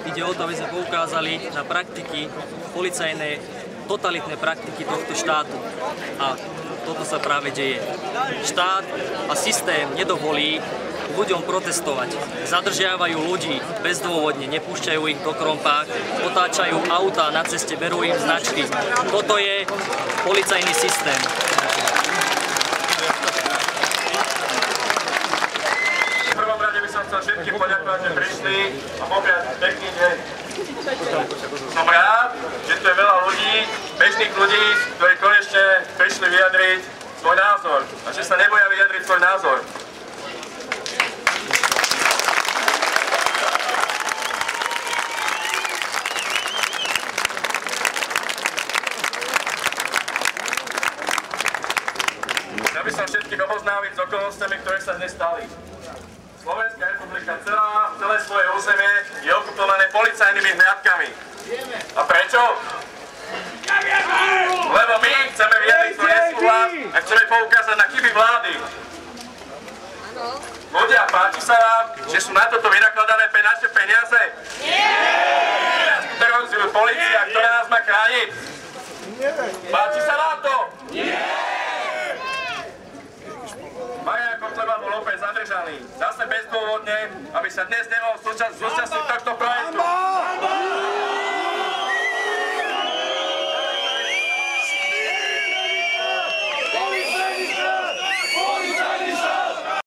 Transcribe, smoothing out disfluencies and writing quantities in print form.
ide o to, aby sme poukázali na praktiky policajné, totalitné praktiky tohto štátu. A toto sa práve deje. Štát a systém nedovolí ľuďom protestovať. Zadržiavajú ľudí bezdôvodne, nepúšťajú ich do krompák, otáčajú autá na ceste, berú im značky. Toto je policajný systém. V prvom rade by som chcel všetkým poďakovať, že prišli a popriať pekný deň. Som rád, že tu je veľa ľudí, bežných ľudí, ktorí konečne prišli vyjadriť svoj názor a že sa neboja vyjadriť svoj názor. Chcel by som všetkých oboznámiť s okolnostiami, ktoré sa dnes stali. Slovenská republika celé svoje územie je okupované policajnými hliadkami. A prečo? Lebo my chceme vyjadriť svoj nesúhlas a chceme poukázať na chyby vlády. Ľudia, páči sa vám, že sú na toto vynakladané naše peniaze? Nie! Terorizujú polícia, ktorá nás má chrániť? Páči sa vám to? Nie! Marián Kotleba bol opäť zadržaný. Zase bezdôvodne, aby sa dnes nemohol zúčastniť tohto projektu.